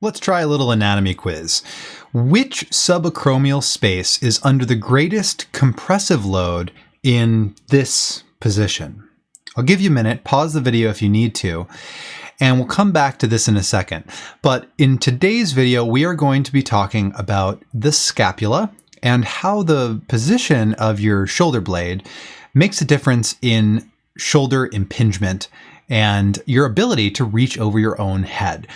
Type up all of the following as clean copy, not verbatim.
Let's try a little anatomy quiz. Which subacromial space is under the greatest compressive load in this position? I'll give you a minute, pause the video if you need to, and we'll come back to this in a second. But in today's video, we are going to be talking about the scapula and how the position of your shoulder blade makes a difference in shoulder impingement and your ability to reach over your own head.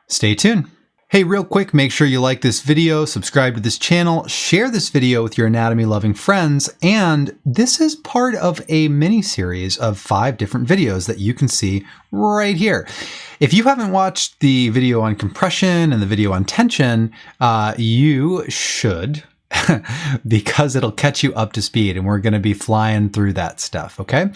Stay tuned. Hey, real quick, make sure you like this video, subscribe to this channel, share this video with your anatomy-loving friends, and this is part of a mini-series of 5 different videos that you can see right here. If you haven't watched the video on compression and the video on tension, you should, because it'll catch you up to speed, and we're going to be flying through that stuff, okay?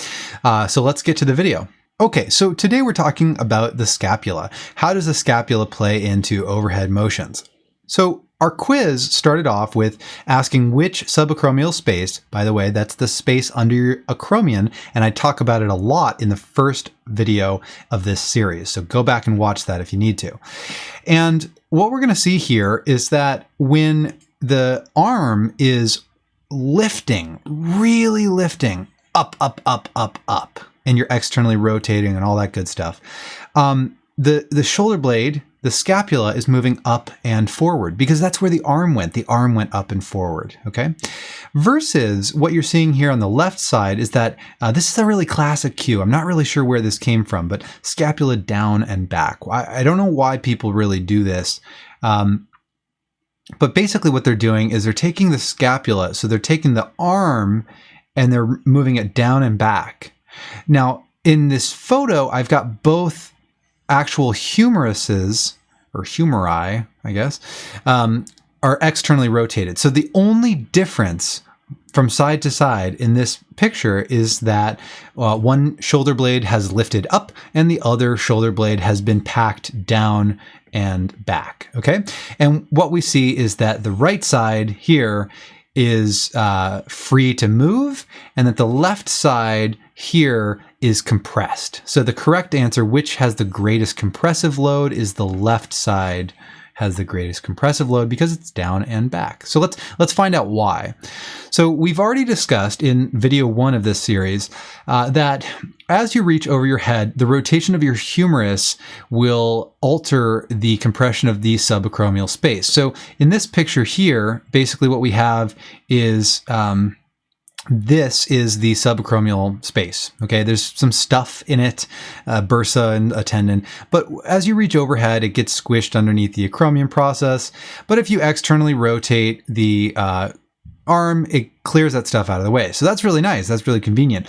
So let's get to the video. Okay, so today we're talking about the scapula. How does the scapula play into overhead motions? So our quiz started off with asking which subacromial space, by the way, that's the space under your acromion, and I talk about it a lot in the first video of this series. So go back and watch that if you need to. And what we're going to see here is that when the arm is lifting, really lifting, up, up, up, up, up, and you're externally rotating and all that good stuff, the shoulder blade, the scapula, is moving up and forward because that's where the arm went. The arm went up and forward, okay? Versus what you're seeing here on the left side is that this is a really classic cue. I'm not really sure where this came from, but scapula down and back. I don't know why people really do this. But basically what they're doing is they're taking the scapula, so they're taking the arm and they're moving it down and back. Now, in this photo, I've got both actual humeruses, or humeri, I guess, are externally rotated. So the only difference from side to side in this picture is that one shoulder blade has lifted up and the other shoulder blade has been packed down and back, okay? And what we see is that the right side here is free to move, and that the left side here is compressed. So the correct answer, which has the greatest compressive load, is the left side has the greatest compressive load because it's down and back. So let's find out why. So we've already discussed in video 1 of this series that as you reach over your head, the rotation of your humerus will alter the compression of the subacromial space. So in this picture here, basically what we have is this is the subacromial space, okay? There's some stuff in it, bursa and a tendon, but as you reach overhead, it gets squished underneath the acromion process. But if you externally rotate the arm, it clears that stuff out of the way. So that's really nice. That's really convenient.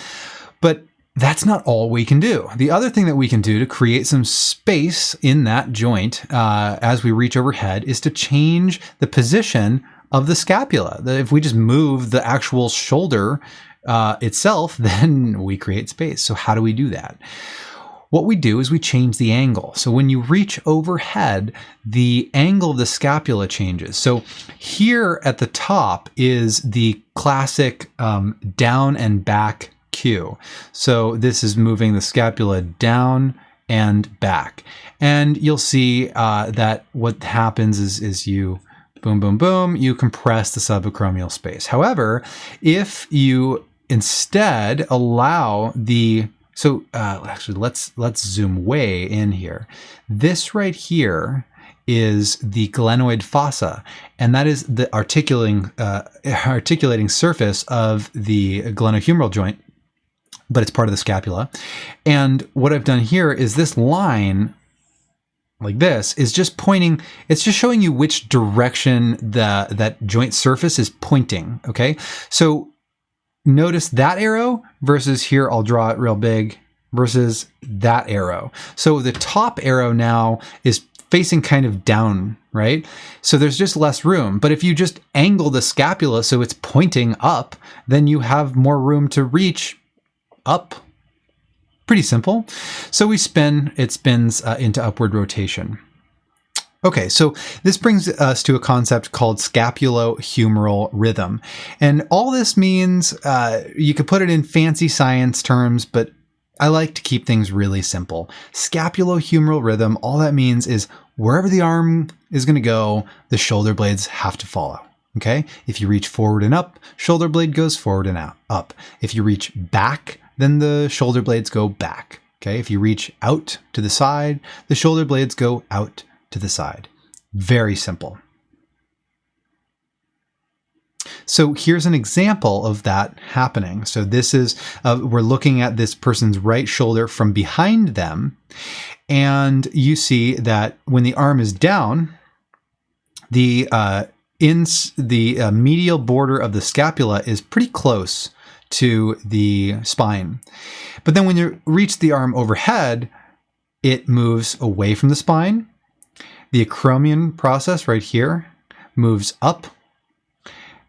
But that's not all we can do. The other thing that we can do to create some space in that joint as we reach overhead is to change the position of the scapula. If we just move the actual shoulder itself, then we create space. So how do we do that? What we do is we change the angle. So when you reach overhead, the angle of the scapula changes. So here at the top is the classic down and back cue. So this is moving the scapula down and back. And you'll see that what happens is you boom, boom, boom, you compress the subacromial space. However, if you instead allow the, so actually let's zoom way in here. This right here is the glenoid fossa, and that is the articulating surface of the glenohumeral joint, but it's part of the scapula. And what I've done here is this line like this is just pointing, it's just showing you which direction that joint surface is pointing, okay? So notice that arrow versus here, I'll draw it real big, versus that arrow. So the top arrow now is facing kind of down, right? So there's just less room. But if you just angle the scapula so it's pointing up, then you have more room to reach up. Pretty simple. So we spin, it spins into upward rotation. Okay, so this brings us to a concept called scapulohumeral rhythm. And all this means, you could put it in fancy science terms, but I like to keep things really simple. Scapulohumeral rhythm, all that means is wherever the arm is going to go, the shoulder blades have to follow. Okay. If you reach forward and up, shoulder blade goes forward and out, up. If you reach back, then the shoulder blades go back. Okay. If you reach out to the side, the shoulder blades go out to the side. Very simple. So here's an example of that happening. So this is, we're looking at this person's right shoulder from behind them. And you see that when the arm is down, the medial border of the scapula is pretty close to the spine. But then when you reach the arm overhead, it moves away from the spine. The acromion process right here moves up.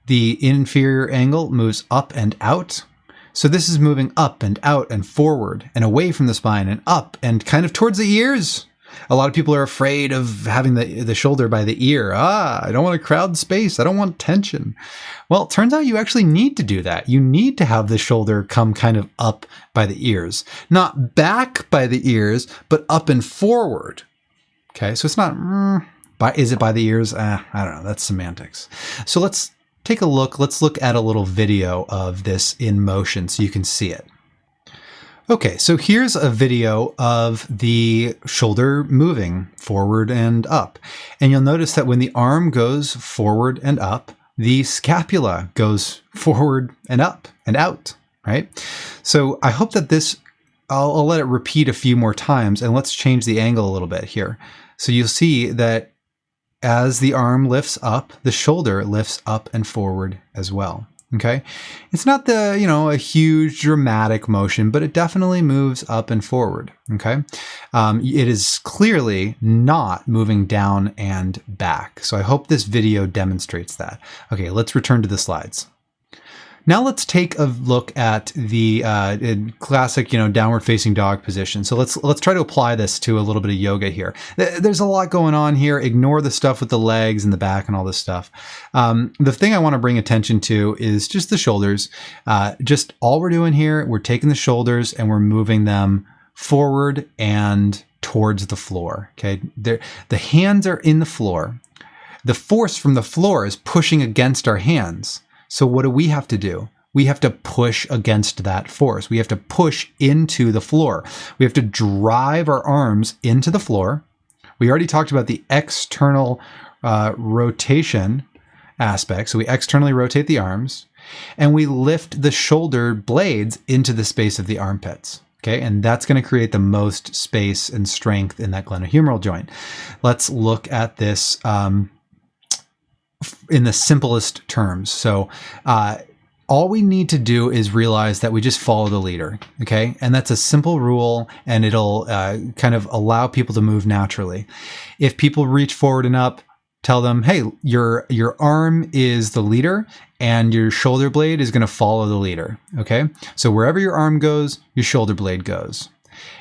The inferior angle moves up and out. So this is moving up and out and forward and away from the spine and up and kind of towards the ears. A lot of people are afraid of having the shoulder by the ear. I don't want to crowd space. I don't want tension. Well, it turns out you actually need to do that. You need to have the shoulder come kind of up by the ears. Not back by the ears, but up and forward. Okay, so it's not, is it by the ears? I don't know. That's semantics. So let's take a look. Let's look at a little video of this in motion so you can see it. Okay, so here's a video of the shoulder moving forward and up. And you'll notice that when the arm goes forward and up, the scapula goes forward and up and out, right? So I hope that this, I'll let it repeat a few more times, and let's change the angle a little bit here. So you'll see that as the arm lifts up, the shoulder lifts up and forward as well. Okay. It's not a huge dramatic motion, but it definitely moves up and forward. Okay. It is clearly not moving down and back. So I hope this video demonstrates that. Okay. Let's return to the slides. Now let's take a look at the classic, downward facing dog position. So let's try to apply this to a little bit of yoga here. There's a lot going on here. Ignore the stuff with the legs and the back and all this stuff. The thing I want to bring attention to is just the shoulders. Just all we're doing here, we're taking the shoulders and we're moving them forward and towards the floor. Okay, the hands are in the floor. The force from the floor is pushing against our hands. So what do we have to do? We have to push against that force. We have to push into the floor. We have to drive our arms into the floor. We already talked about the external rotation aspect. So we externally rotate the arms and we lift the shoulder blades into the space of the armpits. Okay, and that's going to create the most space and strength in that glenohumeral joint. Let's look at this in the simplest terms. So all we need to do is realize that we just follow the leader. Okay. And that's a simple rule, and it'll kind of allow people to move naturally. If people reach forward and up, tell them, hey, your arm is the leader and your shoulder blade is going to follow the leader. Okay. So wherever your arm goes, your shoulder blade goes.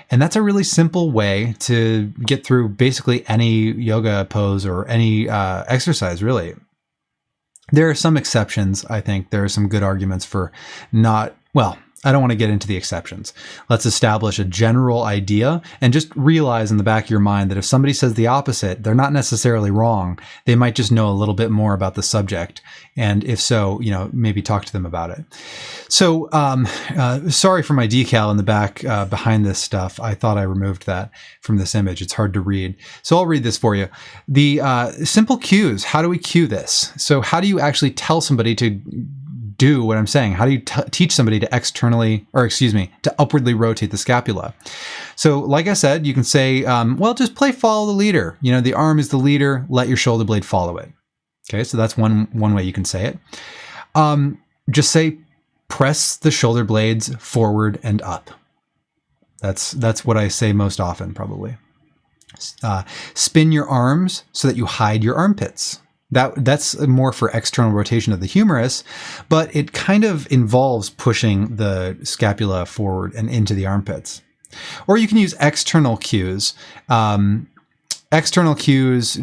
And that's a really simple way to get through basically any yoga pose or any exercise, really. There are some exceptions. I think there are some good arguments for not, well, I don't want to get into the exceptions. Let's establish a general idea and just realize in the back of your mind that if somebody says the opposite, they're not necessarily wrong. They might just know a little bit more about the subject. And if so, maybe talk to them about it. So sorry for my decal in the back behind this stuff. I thought I removed that from this image. It's hard to read. So I'll read this for you. The simple cues. How do we cue this? So how do you actually tell somebody to do what I'm saying? How do you teach somebody to to upwardly rotate the scapula? So like I said, you can say, well, just follow the leader. The arm is the leader. Let your shoulder blade follow it. Okay. So that's one way you can say it. Just say, press the shoulder blades forward and up. That's what I say most often, probably. Spin your arms so that you hide your armpits. That's more for external rotation of the humerus, but it kind of involves pushing the scapula forward and into the armpits. Or you can use external cues. External cues,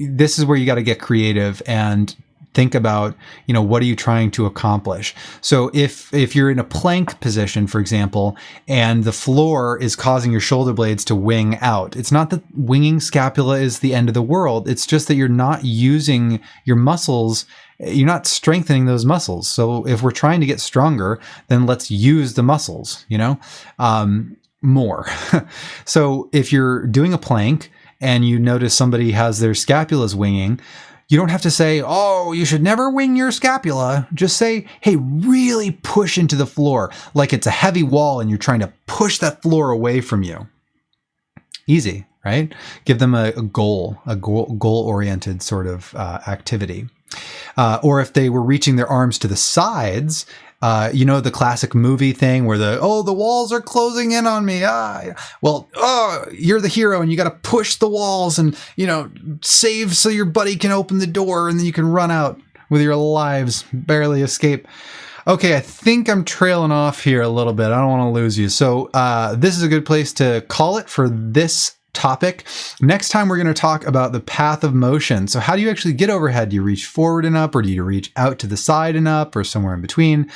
this is where you got to get creative and think about, you know, what are you trying to accomplish? So if you're in a plank position, for example, and the floor is causing your shoulder blades to wing out, it's not that winging scapula is the end of the world. It's just that you're not using your muscles. You're not strengthening those muscles. So if we're trying to get stronger, then let's use the muscles, you know, more. So if you're doing a plank and you notice somebody has their scapulas winging, you don't have to say, oh, you should never wing your scapula. Just say, hey, really push into the floor like it's a heavy wall and you're trying to push that floor away from you. Easy, right? Give them a goal-oriented sort of activity. Or if they were reaching their arms to the sides, you know, the classic movie thing where the walls are closing in on me. You're the hero and you got to push the walls and, you know, save so your buddy can open the door and then you can run out with your lives, barely escape. Okay, I think I'm trailing off here a little bit. I don't want to lose you. So this is a good place to call it for this topic. Next time, we're going to talk about the path of motion. So how do you actually get overhead? Do you reach forward and up, or do you reach out to the side and up, or somewhere in between?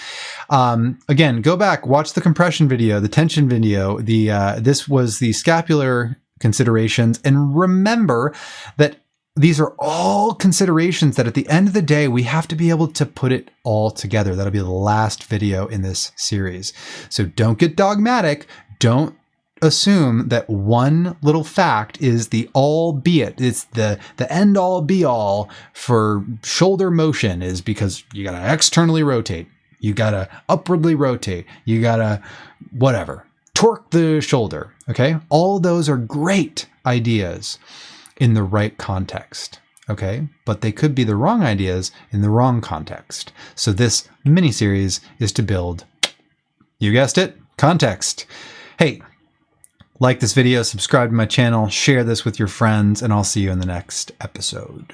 Again, go back, watch the compression video, the tension video. This was the scapular considerations. And remember that these are all considerations that at the end of the day, we have to be able to put it all together. That'll be the last video in this series. So don't get dogmatic. Don't assume that one little fact is the albeit. It's the end all be all for shoulder motion, is because you got to externally rotate. You got to upwardly rotate. You got to whatever. Torque the shoulder. Okay. All those are great ideas in the right context. Okay. But they could be the wrong ideas in the wrong context. So this mini series is to build, you guessed it, context. Hey, like this video, subscribe to my channel, share this with your friends, and I'll see you in the next episode.